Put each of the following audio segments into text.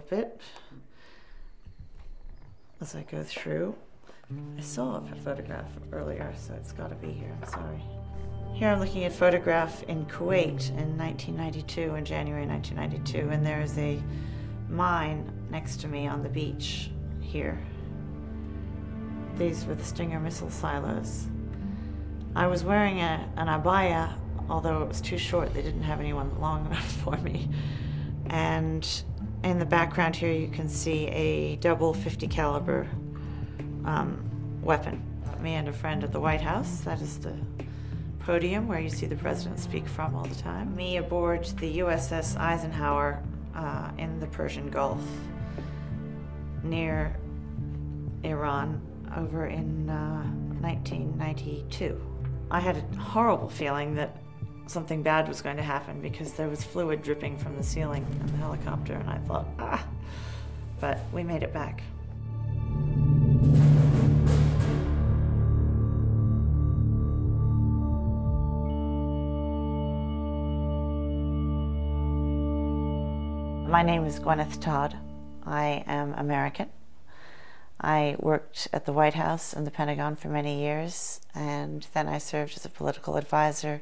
little bit as I go through. I saw a photograph earlier, so it's got to be here. I'm sorry. Here I'm looking at a photograph in Kuwait in 1992, in January 1992, and there is a mine next to me on the beach here. These were the Stinger missile silos. I was wearing an abaya, although it was too short. They didn't have anyone long enough for me. And in the background here, you can see a double .50 caliber weapon. Me and a friend at the White House. That is the podium where you see the president speak from all the time. Me aboard the USS Eisenhower in the Persian Gulf near Iran over in 1992. I had a horrible feeling that something bad was going to happen because there was fluid dripping from the ceiling in the helicopter, and I thought, but we made it back. My name is Gwenyth Todd. I am American. I worked at the White House and the Pentagon for many years, and then I served as a political advisor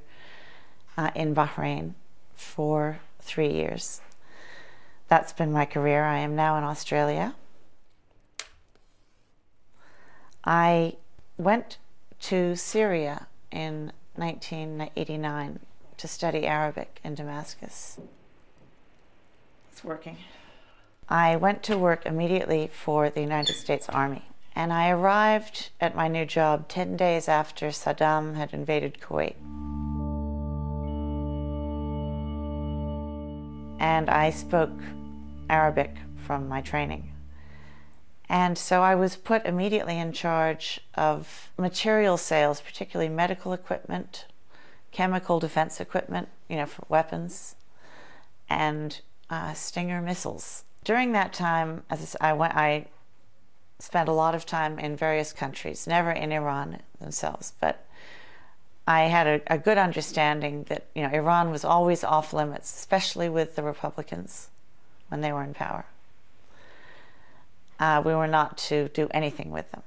in Bahrain for 3 years. That's been my career. I am now in Australia. I went to Syria in 1989 to study Arabic in Damascus. It's working. I went to work immediately for the United States Army, and I arrived at my new job 10 days after Saddam had invaded Kuwait. And I spoke Arabic from my training. And so I was put immediately in charge of material sales, particularly medical equipment, chemical defense equipment, for weapons, and Stinger missiles. During that time, I spent a lot of time in various countries, never in Iran themselves, but I had a good understanding that Iran was always off limits, especially with the Republicans when they were in power. We were not to do anything with them.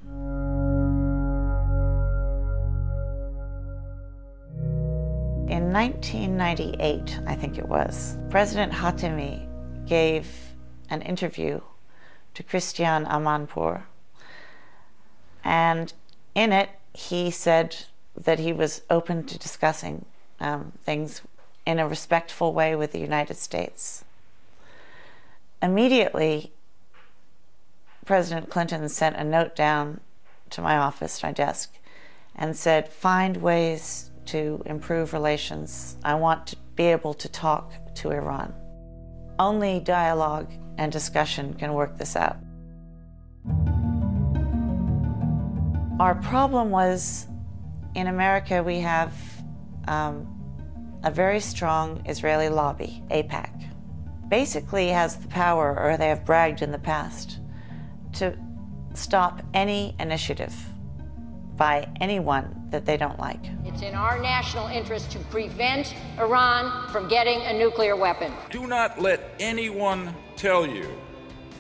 In 1998, I think it was, President Khatami gave an interview to Christiane Amanpour, and in it he said that he was open to discussing things in a respectful way with the United States. Immediately, President Clinton sent a note down to my office, my desk, and said, find ways to improve relations. I want to be able to talk to Iran. Only dialogue and discussion can work this out. Our problem was, in America, we have a very strong Israeli lobby, AIPAC. Basically has the power, or they have bragged in the past, to stop any initiative by anyone that they don't like. It's in our national interest to prevent Iran from getting a nuclear weapon. Do not let anyone tell you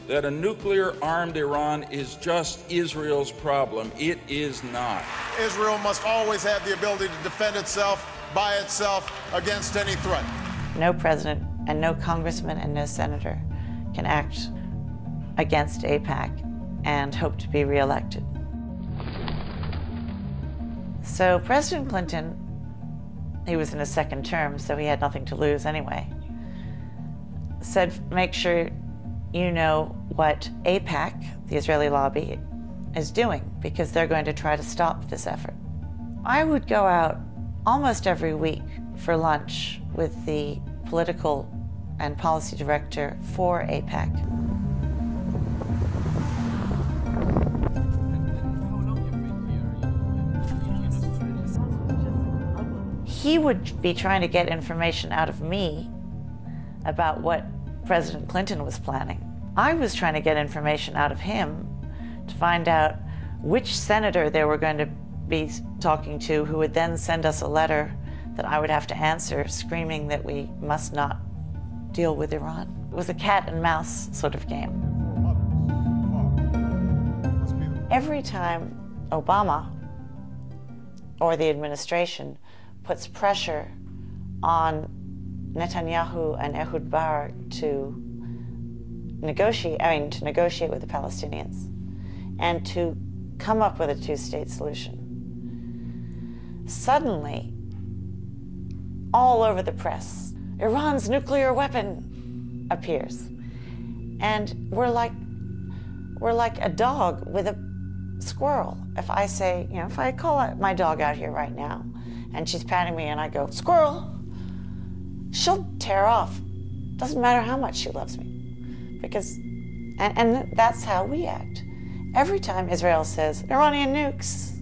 that a nuclear-armed Iran is just Israel's problem. It is not. Israel must always have the ability to defend itself by itself against any threat. No president and no congressman and no senator can act against AIPAC and hope to be reelected. So President Clinton, he was in his second term, so he had nothing to lose anyway, said, make sure you know what AIPAC, the Israeli lobby, is doing, because they're going to try to stop this effort. I would go out almost every week for lunch with the political and policy director for AIPAC. He would be trying to get information out of me about what President Clinton was planning. I was trying to get information out of him to find out which senator they were going to be talking to, who would then send us a letter that I would have to answer, screaming that we must not deal with Iran. It was a cat and mouse sort of game. Every time Obama or the administration puts pressure on Netanyahu and Ehud Barak to negotiate with the Palestinians and to come up with a two-state solution, suddenly, all over the press, Iran's nuclear weapon appears. And we're like a dog with a squirrel. If I say, if I call my dog out here right now and she's patting me and I go, squirrel, she'll tear off. Doesn't matter how much she loves me. Because, and that's how we act. Every time Israel says, Iranian nukes,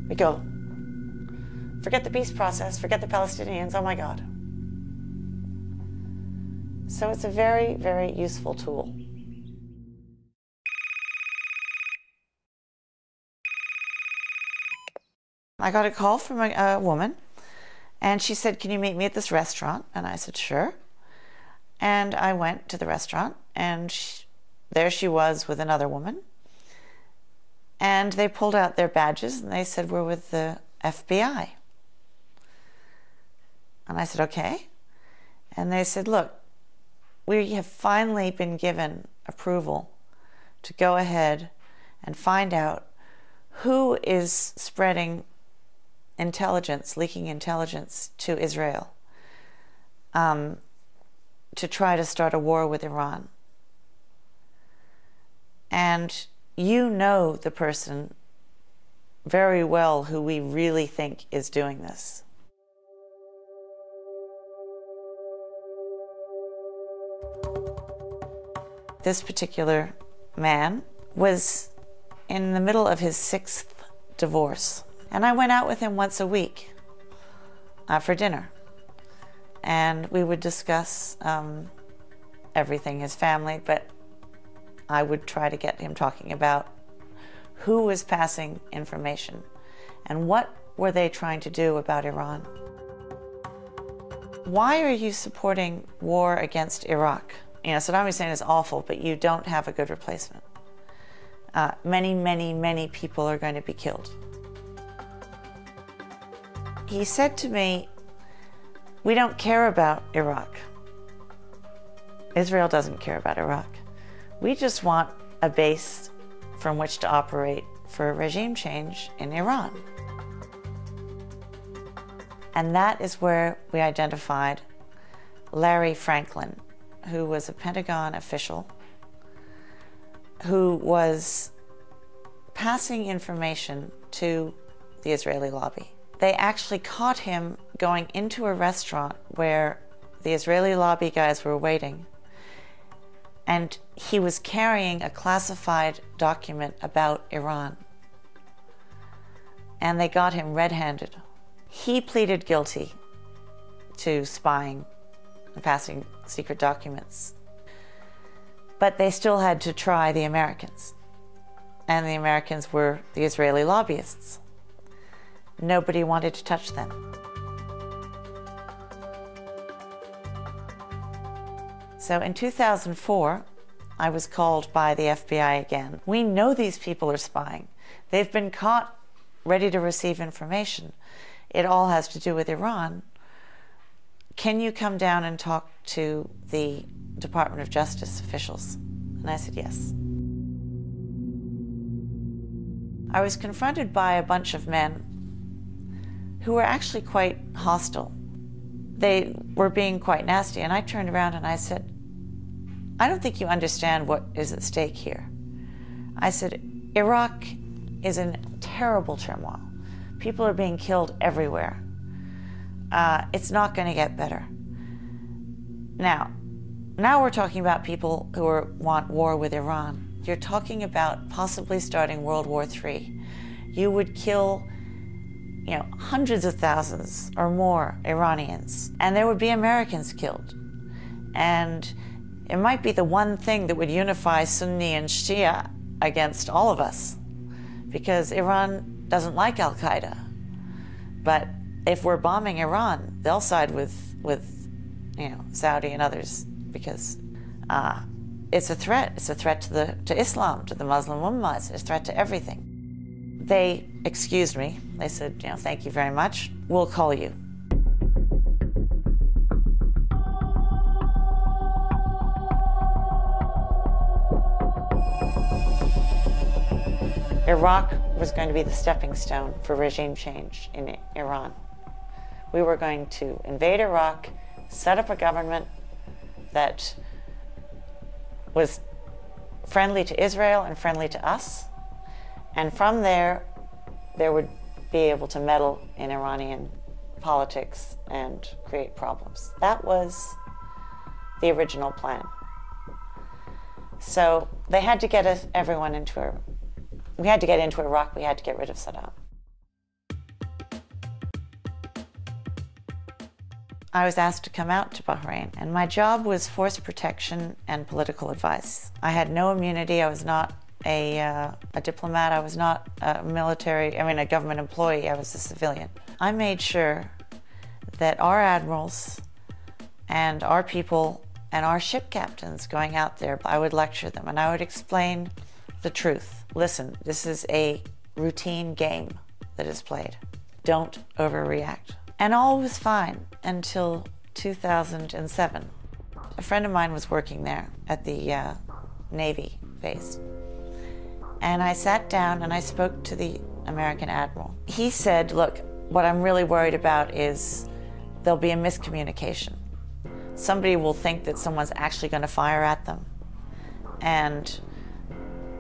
we go, forget the peace process, forget the Palestinians, oh my God. So it's a very, very useful tool. I got a call from a woman, and she said, can you meet me at this restaurant? And I said, sure. And I went to the restaurant, and there she was with another woman. And they pulled out their badges, and they said, we're with the FBI. And I said, okay. And they said, look, we have finally been given approval to go ahead and find out who is spreading intelligence, leaking intelligence to Israel, to try to start a war with Iran. And you know the person very well who we really think is doing this. This particular man was in the middle of his 6th divorce. And I went out with him once a week for dinner. And we would discuss everything, his family, but I would try to get him talking about who was passing information and what were they trying to do about Iran. Why are you supporting war against Iraq? Saddam Hussein is awful, but you don't have a good replacement. Many, many, many people are going to be killed. He said to me, we don't care about Iraq. Israel doesn't care about Iraq. We just want a base from which to operate for a regime change in Iran. And that is where we identified Larry Franklin, who was a Pentagon official who was passing information to the Israeli lobby. They actually caught him going into a restaurant where the Israeli lobby guys were waiting, and he was carrying a classified document about Iran. And they got him red-handed. He pleaded guilty to spying and passing secret documents. But they still had to try the Americans. And the Americans were the Israeli lobbyists. Nobody wanted to touch them. So in 2004, I was called by the FBI again. We know these people are spying. They've been caught ready to receive information. It all has to do with Iran. Can you come down and talk to the Department of Justice officials? And I said yes. I was confronted by a bunch of men who were actually quite hostile. They were being quite nasty, and I turned around and I said, I don't think you understand what is at stake here. I said, Iraq is in terrible turmoil. People are being killed everywhere. It's not going to get better. Now we're talking about people who want war with Iran. You're talking about possibly starting World War III. You would kill, hundreds of thousands or more Iranians, and there would be Americans killed. And it might be the one thing that would unify Sunni and Shia against all of us, because Iran doesn't like Al-Qaeda. But if we're bombing Iran, they'll side with Saudi and others, because It's a threat. It's a threat to Islam, to the Muslim Ummah. It's a threat to everything. They excused me. They said, thank you very much. We'll call you. Iraq was going to be the stepping stone for regime change in Iran. We were going to invade Iraq, set up a government that was friendly to Israel and friendly to us, and from there would be able to meddle in Iranian politics and create problems. That was the original plan. So they had to get everyone into we had to get into Iraq, we had to get rid of Saddam. I was asked to come out to Bahrain, and my job was force protection and political advice. I had no immunity. I was not a diplomat. I was not a government employee. I was a civilian. I made sure that our admirals and our people and our ship captains going out there, I would lecture them and I would explain the truth. Listen, this is a routine game that is played. Don't overreact. And all was fine until 2007. A friend of mine was working there at the Navy base. And I sat down and I spoke to the American admiral. He said, look, what I'm really worried about is there'll be a miscommunication. Somebody will think that someone's actually going to fire at them, and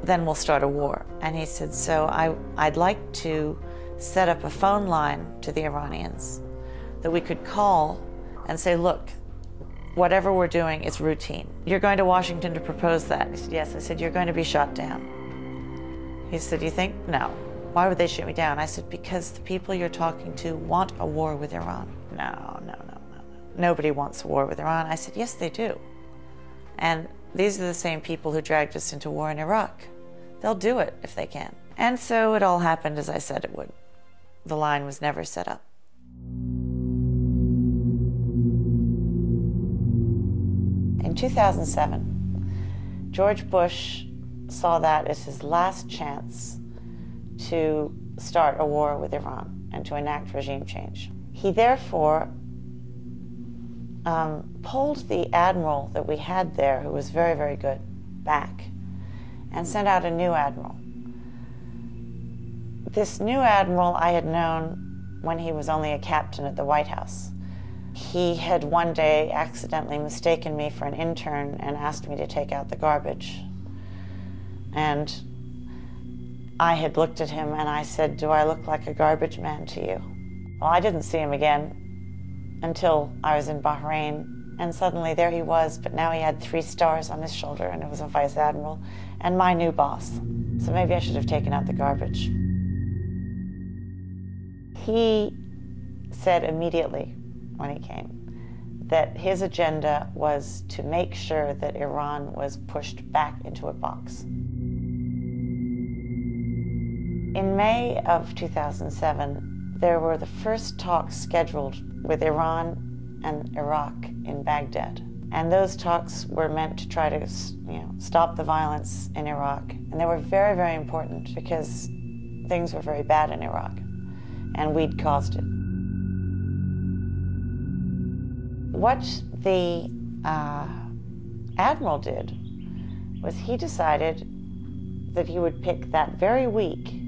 then we'll start a war. And he said, so I'd like to set up a phone line to the Iranians that we could call and say, look, whatever we're doing is routine. You're going to Washington to propose that? He said, yes. I said, you're going to be shot down. He said, you think? No. Why would they shoot me down? I said, because the people you're talking to want a war with Iran. No. Nobody wants a war with Iran. I said, yes, they do. And these are the same people who dragged us into war in Iraq. They'll do it if they can. And so it all happened as I said it would. The line was never set up. In 2007, George Bush saw that as his last chance to start a war with Iran and to enact regime change. He therefore pulled the admiral that we had there, who was very, very good, back and sent out a new admiral. This new admiral I had known when he was only a captain at the White House. He had one day accidentally mistaken me for an intern and asked me to take out the garbage. And I had looked at him and I said, do I look like a garbage man to you? Well, I didn't see him again until I was in Bahrain, and suddenly there he was, but now he had 3 stars on his shoulder and it was a vice admiral and my new boss. So maybe I should have taken out the garbage. He said immediately when he came that his agenda was to make sure that Iran was pushed back into a box. In May of 2007, there were the first talks scheduled with Iran and Iraq in Baghdad. And those talks were meant to try to, stop the violence in Iraq. And they were very, very important because things were very bad in Iraq, and we'd caused it. What the admiral did was he decided that he would pick that very week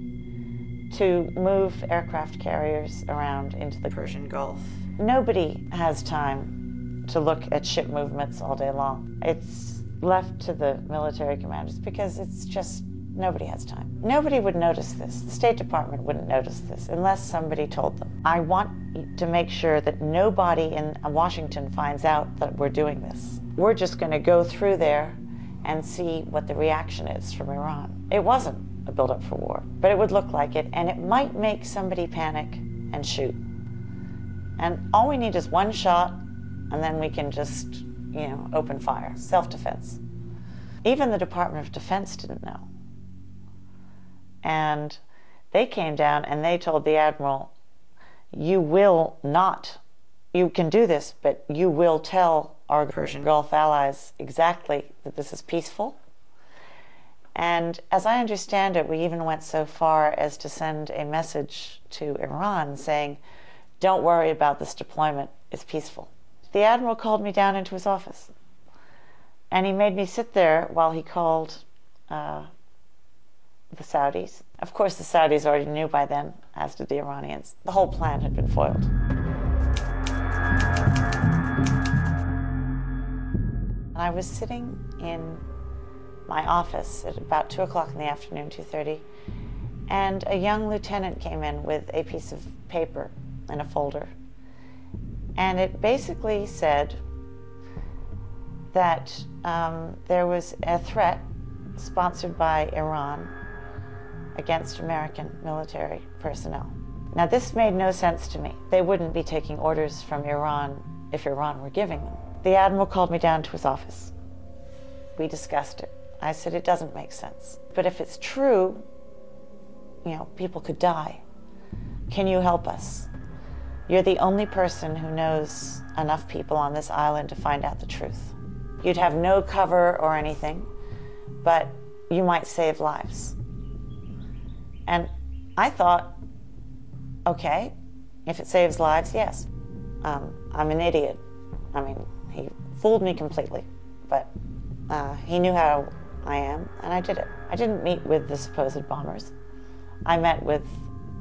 to move aircraft carriers around into the Persian Gulf. Nobody has time to look at ship movements all day long. It's left to the military commanders because it's just, nobody has time. Nobody would notice this. The State Department wouldn't notice this unless somebody told them. I want to make sure that nobody in Washington finds out that we're doing this. We're just going to go through there and see what the reaction is from Iran. It wasn't a build-up for war, but it would look like it, and it might make somebody panic and shoot. And all we need is one shot, and then we can just, open fire, self-defense. Even the Department of Defense didn't know. And they came down and they told the admiral, you will not, you can do this, but you will tell our Persian Gulf allies exactly that this is peaceful. And as I understand it, we even went so far as to send a message to Iran saying, don't worry about this deployment, it's peaceful. The admiral called me down into his office, and he made me sit there while he called the Saudis. Of course, the Saudis already knew by then, as did the Iranians. The whole plan had been foiled. And I was sitting in my office at about 2 o'clock in the afternoon, 2:30, and a young lieutenant came in with a piece of paper in a folder. And it basically said that there was a threat sponsored by Iran against American military personnel. Now, this made no sense to me. They wouldn't be taking orders from Iran if Iran were giving them. The admiral called me down to his office. We discussed it. I said, it doesn't make sense. But if it's true, people could die. Can you help us? You're the only person who knows enough people on this island to find out the truth. You'd have no cover or anything, but you might save lives. And I thought, okay, if it saves lives, yes. I'm an idiot. I mean, he fooled me completely, but he knew how I am, and I did it. I didn't meet with the supposed bombers. I met with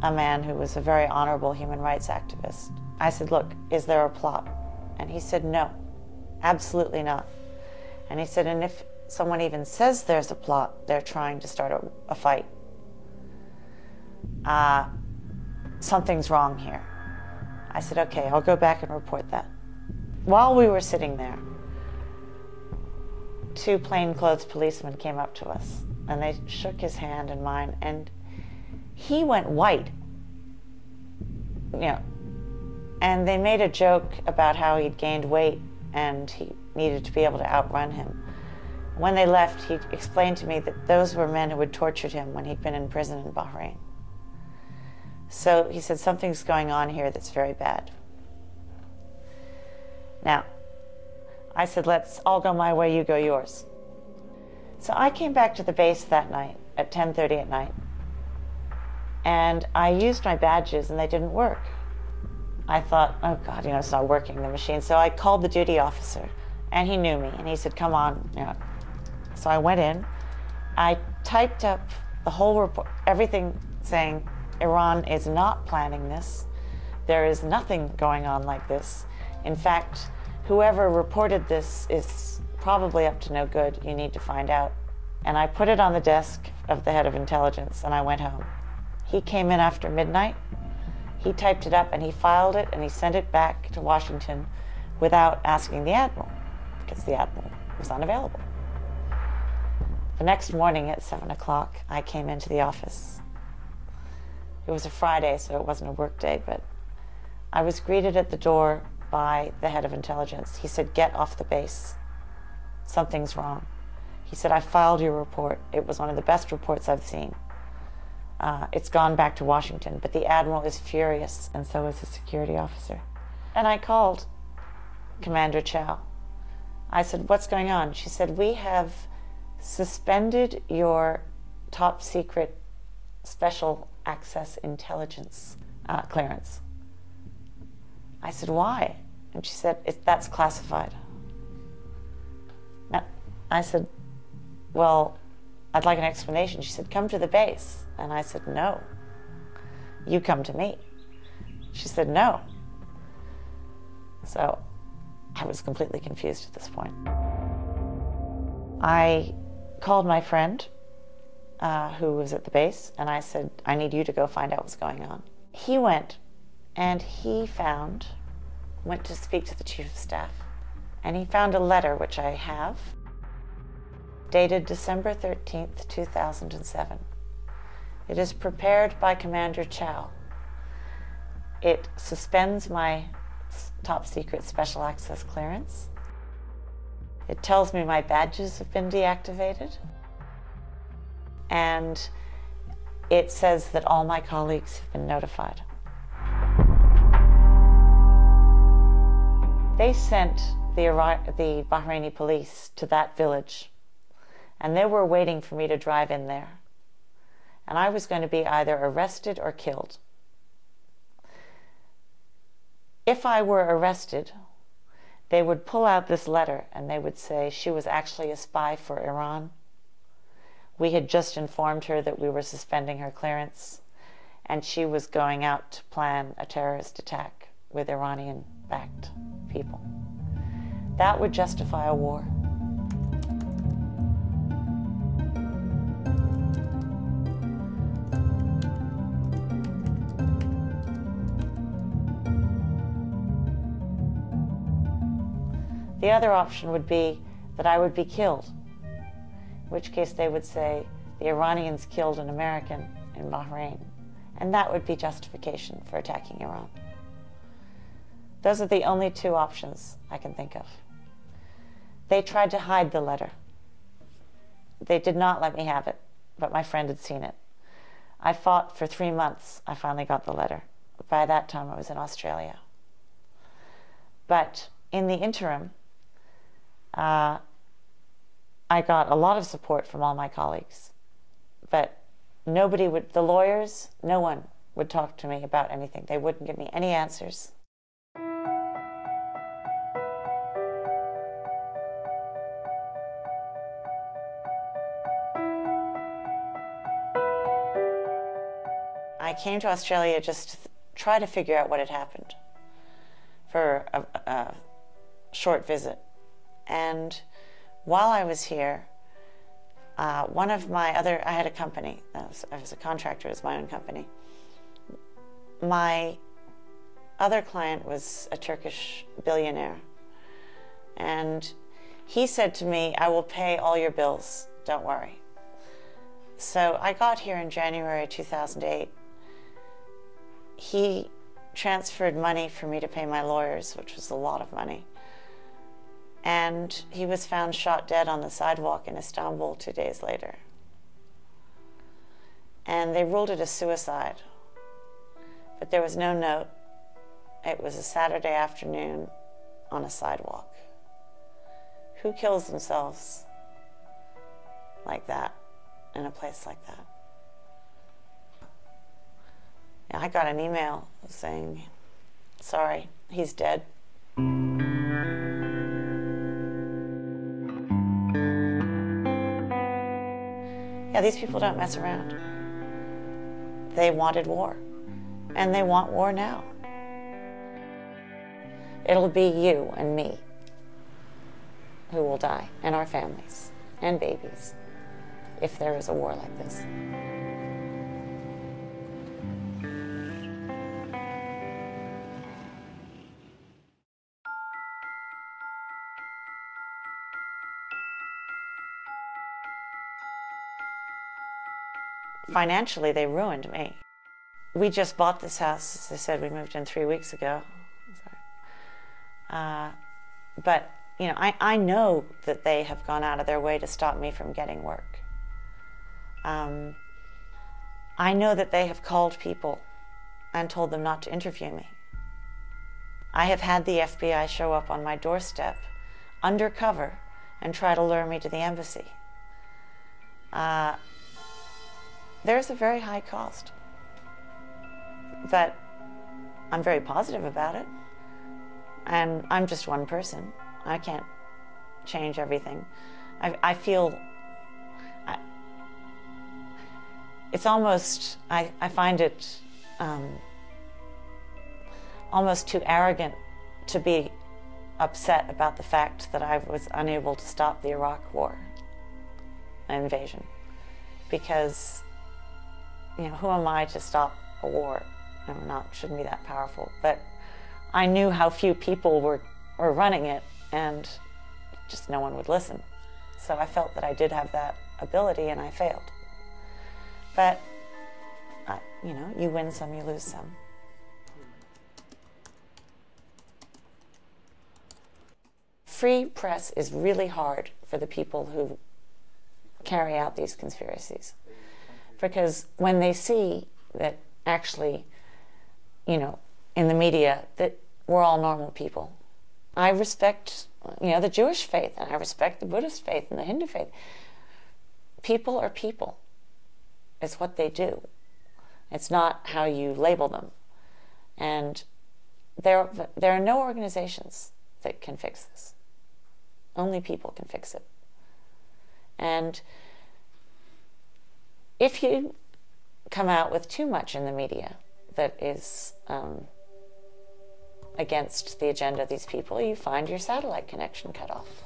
a man who was a very honorable human rights activist. I said, look, is there a plot? And he said, no, absolutely not. And he said, and if someone even says there's a plot, they're trying to start a fight. Something's wrong here. I said, okay, I'll go back and report that. While we were sitting there, 2 plainclothes policemen came up to us, and they shook his hand and mine, and he went white. And they made a joke about how he'd gained weight and he needed to be able to outrun him. When they left, he explained to me that those were men who had tortured him when he'd been in prison in Bahrain. So he said, something's going on here that's very bad. Now, I said, let's all go my way, you go yours. So I came back to the base that night at 10:30 at night, and I used my badges and they didn't work. I thought, oh God, it's not working, the machine. So I called the duty officer, and he knew me, and he said, come on. So I went in, I typed up the whole report, everything saying, Iran is not planning this. There is nothing going on like this. In fact, whoever reported this is probably up to no good. You need to find out. And I put it on the desk of the head of intelligence, and I went home. He came in after midnight. He typed it up, and he filed it, and he sent it back to Washington without asking the admiral, because the admiral was unavailable. The next morning at 7 o'clock, I came into the office. It was a Friday, so it wasn't a work day, but I was greeted at the door by the head of intelligence. He said, get off the base. Something's wrong. He said, I filed your report. It was one of the best reports I've seen. It's gone back to Washington, but the admiral is furious, and so is the security officer. And I called Commander Chow. I said, what's going on? She said, we have suspended your top secret special access intelligence clearance. I said, why? And she said, that's classified. Now, I said, well, I'd like an explanation. She said, come to the base. And I said, no, you come to me. She said, no. So I was completely confused at this point. I called my friend who was at the base, and I said, I need you to go find out what's going on. He went, and he went to speak to the chief of staff, and he found a letter, which I have, dated December 13th, 2007. It is prepared by Commander Chow. It suspends my top secret special access clearance. It tells me my badges have been deactivated. And it says that all my colleagues have been notified. They sent the Bahraini police to that village, and they were waiting for me to drive in there. And I was going to be either arrested or killed. If I were arrested, they would pull out this letter and they would say she was actually a spy for Iran. We had just informed her that we were suspending her clearance, and she was going out to plan a terrorist attack with Iranian-backed people. That would justify a war. The other option would be that I would be killed, in which case they would say the Iranians killed an American in Bahrain, and that would be justification for attacking Iran. Those are the only two options I can think of. They tried to hide the letter. They did not let me have it, but my friend had seen it. I fought for 3 months. I finally got the letter. By that time, I was in Australia. But in the interim, I got a lot of support from all my colleagues, but nobody would, the lawyers, no one would talk to me about anything. They wouldn't give me any answers. I came to Australia just to try to figure out what had happened for a short visit. And while I was here, I had a company. I was a contractor, it was my own company. My other client was a Turkish billionaire. And he said to me, I will pay all your bills, don't worry. So I got here in January 2008. He transferred money for me to pay my lawyers, which was a lot of money. And he was found shot dead on the sidewalk in Istanbul 2 days later. And they ruled it a suicide. But there was no note. It was a Saturday afternoon on a sidewalk. Who kills themselves like that in a place like that? Yeah, I got an email saying, sorry, he's dead. Yeah, these people don't mess around. They wanted war, and they want war now. It'll be you and me who will die, and our families, and babies, if there is a war like this. Financially, they ruined me. We just bought this house. As I said, we moved in 3 weeks ago. But, you know, I know that they have gone out of their way to stop me from getting work. I know that they have called people and told them not to interview me. I have had the FBI show up on my doorstep undercover and try to lure me to the embassy. There's a very high cost, but I'm very positive about it. And I'm just one person. I can't change everything. I feel, it's almost, I find it almost too arrogant to be upset about the fact that I was unable to stop the Iraq war invasion, because, you know, who am I to stop a war? Shouldn't be that powerful. But I knew how few people were running it, and just no one would listen. So I felt that I did have that ability, and I failed. But, you know, you win some, you lose some. Free press is really hard for the people who carry out these conspiracies. Because when they see that actually, you know, in the media, that we're all normal people, I respect, the Jewish faith, and I respect the Buddhist faith and the Hindu faith. People are people. It's what they do. It's not how you label them. And there are no organizations that can fix this. Only people can fix it. And if you come out with too much in the media that is against the agenda of these people, you find your satellite connection cut off.